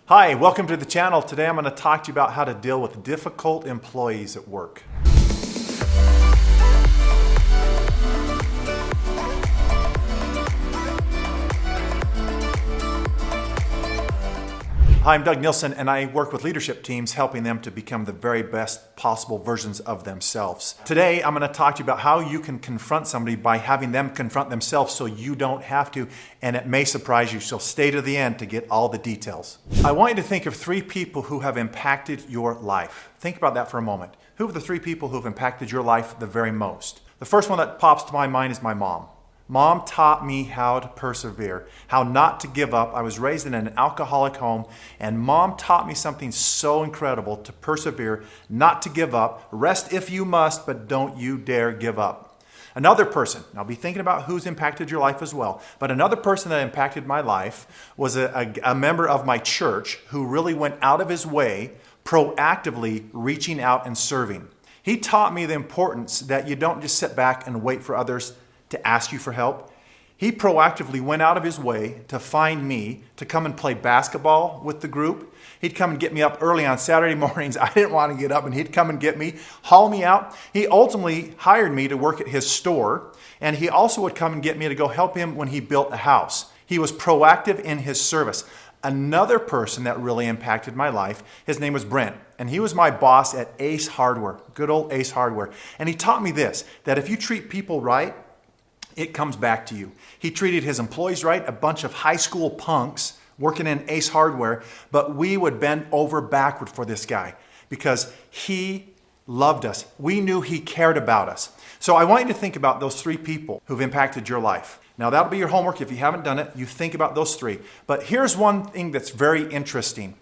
Hi, welcome to the channel. Today I'm going to talk to you about how to deal with difficult employees at work. Hi, I'm Doug Nielsen, and I work with leadership teams helping them to become the very best possible versions of themselves. Today, I'm going to talk to you about how you can confront somebody by having them confront themselves so you don't have to, and it may surprise you, so stay to the end to get all the details. I want you to think of 3 people who have impacted your life. Think about that for a moment. Who are the 3 people who have impacted your life the very most? The first one that pops to my mind is my mom. Mom taught me how to persevere, how not to give up. I was raised in an alcoholic home, and Mom taught me something so incredible: to persevere, not to give up. Rest if you must, but don't you dare give up. Another person, I'll be thinking about who's impacted your life as well, but another person that impacted my life was a member of my church who really went out of his way, proactively reaching out and serving. He taught me the importance that you don't just sit back and wait for others to ask you for help. He proactively went out of his way to find me to come and play basketball with the group. He'd come and get me up early on Saturday mornings. I didn't want to get up, and he'd come and get me, haul me out. He ultimately hired me to work at his store, and he also would come and get me to go help him when he built a house. He was proactive in his service. Another person that really impacted my life, his name was Brent, and he was my boss at Ace Hardware, good old Ace Hardware. And he taught me this, that if you treat people right, it comes back to you. He treated his employees right, a bunch of high school punks working in Ace Hardware, but we would bend over backward for this guy because he loved us. We knew he cared about us. So I want you to think about those 3 people who've impacted your life. Now that'll be your homework. If you haven't done it, you think about those 3. But here's one thing that's very interesting.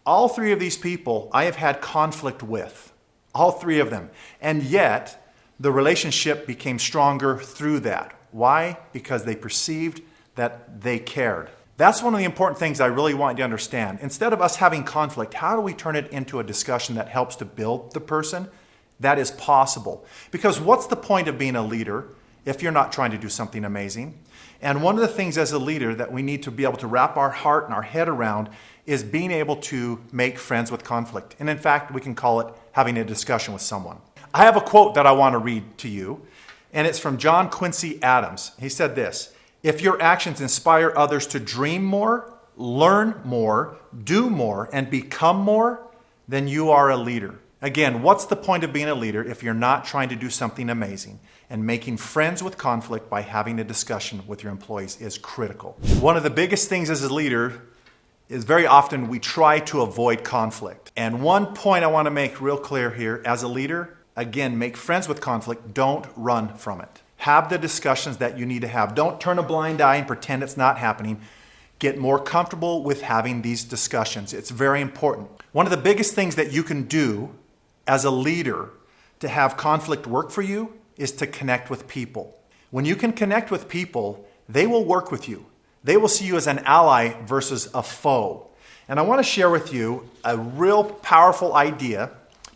All 3 of these people I have had conflict with, all 3 of them. And yet the relationship became stronger through that. Why? Because they perceived that they cared. That's one of the important things I really want you to understand. Instead of us having conflict, how do we turn it into a discussion that helps to build the person? That is possible. Because what's the point of being a leader if you're not trying to do something amazing? And one of the things as a leader that we need to be able to wrap our heart and our head around is being able to make friends with conflict. And in fact, we can call it having a discussion with someone. I have a quote that I want to read to you. And it's from John Quincy Adams. He said this: "If your actions inspire others to dream more, learn more, do more, and become more, then you are a leader." Again, what's the point of being a leader if you're not trying to do something amazing? And making friends with conflict by having a discussion with your employees is critical. One of the biggest things as a leader is very often we try to avoid conflict. And one point I want to make real clear here: as a leader, again, make friends with conflict. Don't run from it. Have the discussions that you need to have. Don't turn a blind eye and pretend it's not happening. Get more comfortable with having these discussions. It's very important. One of the biggest things that you can do as a leader to have conflict work for you is to connect with people. When you can connect with people, they will work with you. They will see you as an ally versus a foe. And I want to share with you a real powerful idea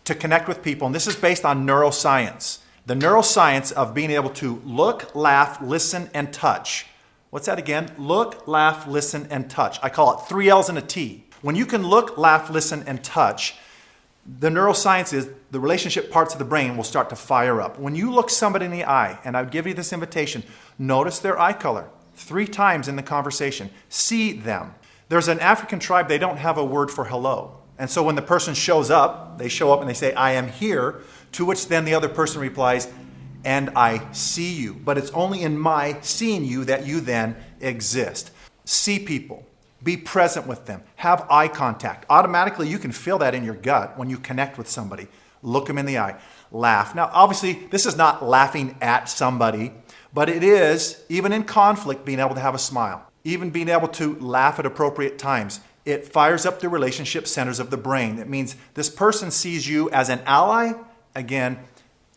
to connect with people, and this is based on neuroscience. The neuroscience of being able to look, laugh, listen, and touch. What's that again? Look, laugh, listen, and touch. I call it 3 L's and a T. When you can look, laugh, listen, and touch, the neuroscience is the relationship parts of the brain will start to fire up. When you look somebody in the eye, and I would give you this invitation, notice their eye color 3 times in the conversation. See them. There's an African tribe, they don't have a word for hello. And so when the person shows up, they show up and they say, "I am here," to which then the other person replies, "And I see you." But it's only in my seeing you that you then exist. See people. Be present with them. Have eye contact. Automatically, you can feel that in your gut when you connect with somebody. Look them in the eye. Laugh. Now, obviously, this is not laughing at somebody, but it is, even in conflict, being able to have a smile. Even being able to laugh at appropriate times. It fires up the relationship centers of the brain. It means this person sees you as an ally, again,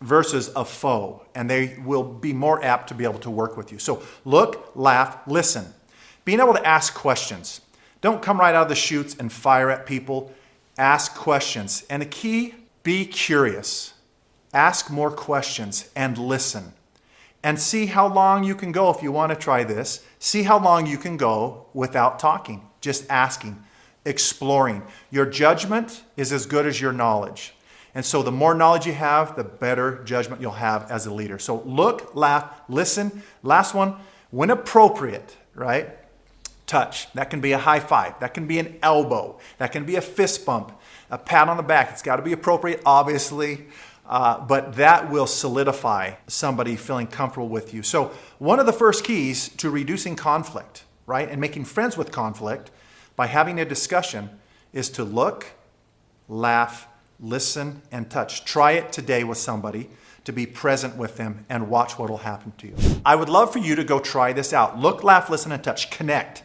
versus a foe, and they will be more apt to be able to work with you. So look, laugh, listen. Being able to ask questions. Don't come right out of the chutes and fire at people. Ask questions. And the key, be curious. Ask more questions and listen. And see how long you can go if you want to try this. See how long you can go without talking, just asking. exploring. Your judgment is as good as your knowledge. And so the more knowledge you have, the better judgment you'll have as a leader. So look, laugh, listen. Last one, when appropriate, right? Touch. That can be a high five. That can be an elbow. That can be a fist bump, a pat on the back. It's got to be appropriate, obviously, but that will solidify somebody feeling comfortable with you. So one of the first keys to reducing conflict, right, and making friends with conflict by having a discussion is to look, laugh, listen, and touch. Try it today with somebody, to be present with them and watch what will happen to you. I would love for you to go try this out. Look, laugh, listen, and touch. Connect.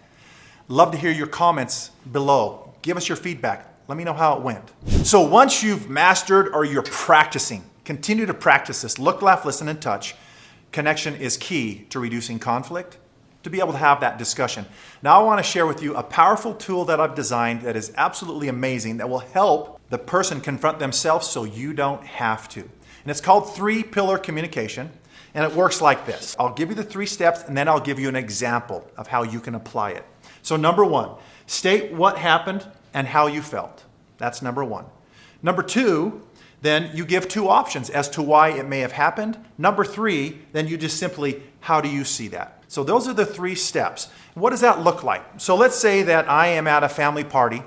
Love to hear your comments below. Give us your feedback. Let me know how it went. So once you've mastered or you're practicing, continue to practice this. Look, laugh, listen, and touch. Connection is key to reducing conflict, to be able to have that discussion. Now I want to share with you a powerful tool that I've designed that is absolutely amazing, that will help the person confront themselves so you don't have to. And it's called 3-pillar communication, and it works like this. I'll give you the 3 steps, and then I'll give you an example of how you can apply it. So number 1, state what happened and how you felt. That's number 1. Number 2, then you give 2 options as to why it may have happened. Number 3, then you just simply, how do you see that? So those are the 3 steps. What does that look like? So let's say that I am at a family party,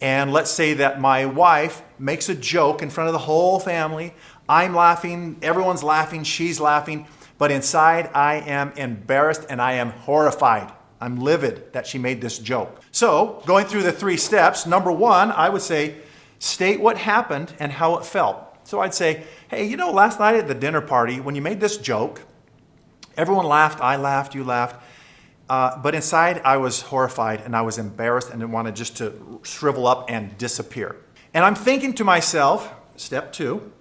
and let's say that my wife makes a joke in front of the whole family. I'm laughing, everyone's laughing, she's laughing, but inside I am embarrassed and I am horrified. I'm livid that she made this joke. So going through the 3 steps, number 1, I would say, state what happened and how it felt. So I'd say, hey, you know, last night at the dinner party, when you made this joke, everyone laughed, I laughed, you laughed, but inside I was horrified and I was embarrassed and wanted just to shrivel up and disappear. And I'm thinking to myself, step 2,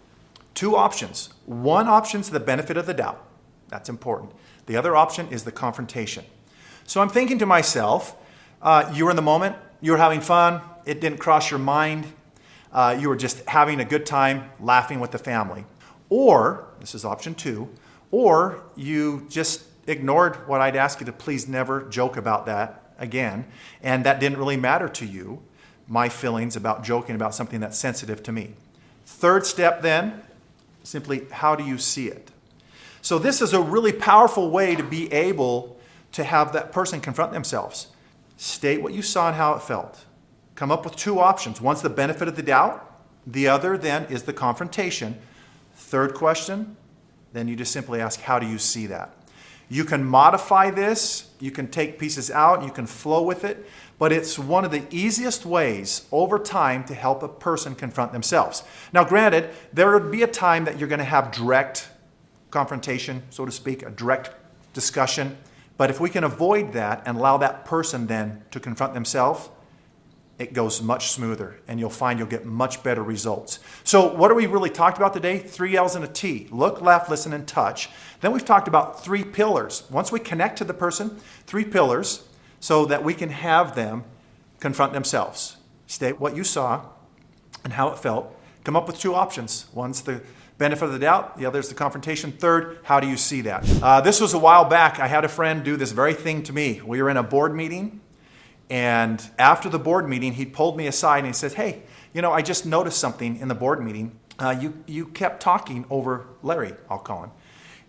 2 options. One option is the benefit of the doubt. That's important. The other option is the confrontation. So I'm thinking to myself, you were in the moment, you were having fun, it didn't cross your mind, you were just having a good time laughing with the family. Or, this is option 2, or you just ignored what I'd ask you to please never joke about that again, and that didn't really matter to you, my feelings about joking about something that's sensitive to me. Third step then, simply, how do you see it? So this is a really powerful way to be able to have that person confront themselves. State what you saw and how it felt. Come up with 2 options. One's the benefit of the doubt. The other then is the confrontation. Third question, then you just simply ask, how do you see that? You can modify this. You can take pieces out. You can flow with it. But it's one of the easiest ways over time to help a person confront themselves. Now, granted, there would be a time that you're going to have direct confrontation, so to speak, a direct discussion. But if we can avoid that and allow that person then to confront themselves, it goes much smoother and you'll find you'll get much better results. So what are we really talked about today? 3 L's and a T. Look, laugh, listen, and touch. Then we've talked about 3 pillars. Once we connect to the person, 3 pillars so that we can have them confront themselves. State what you saw and how it felt. Come up with 2 options. One's the benefit of the doubt, the other is the confrontation. Third, how do you see that? This was a while back. I had a friend do this very thing to me. We were in a board meeting, and after the board meeting, he pulled me aside and he said, hey, you know, I just noticed something in the board meeting. You kept talking over Larry, I'll call him.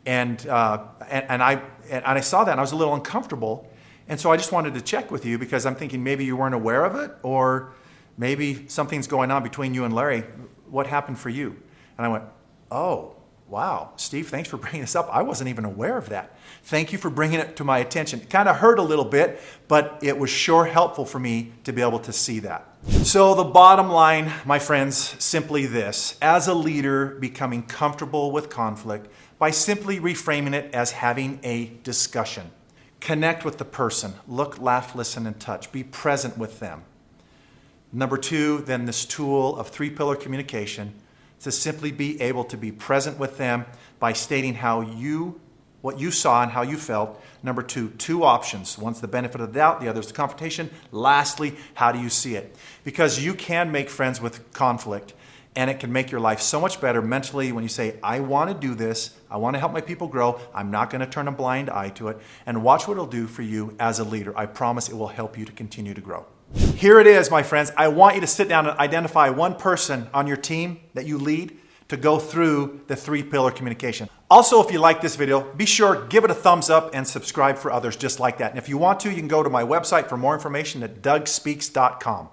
And I saw that and I was a little uncomfortable. And so I just wanted to check with you because I'm thinking maybe you weren't aware of it, or maybe something's going on between you and Larry. What happened for you? And I went, oh, wow, Steve, thanks for bringing this up. I wasn't even aware of that. Thank you for bringing it to my attention. It kind of hurt a little bit, but it was sure helpful for me to be able to see that. So the bottom line, my friends, simply this. As a leader, becoming comfortable with conflict by simply reframing it as having a discussion. Connect with the person. Look, laugh, listen, and touch. Be present with them. Number 2, then this tool of 3-pillar communication, to simply be able to be present with them by stating what you saw and how you felt. Number 2, 2 options. One's the benefit of the doubt, the other's the confrontation. Lastly, how do you see it? Because you can make friends with conflict, and it can make your life so much better mentally when you say, I want to do this, I want to help my people grow, I'm not going to turn a blind eye to it, and watch what it'll do for you as a leader. I promise it will help you to continue to grow. Here it is, my friends. I want you to sit down and identify one person on your team that you lead to go through the 3-pillar communication. Also, if you like this video, be sure, give it a thumbs up and subscribe for others just like that. And if you want to, you can go to my website for more information at DougSpeaks.com.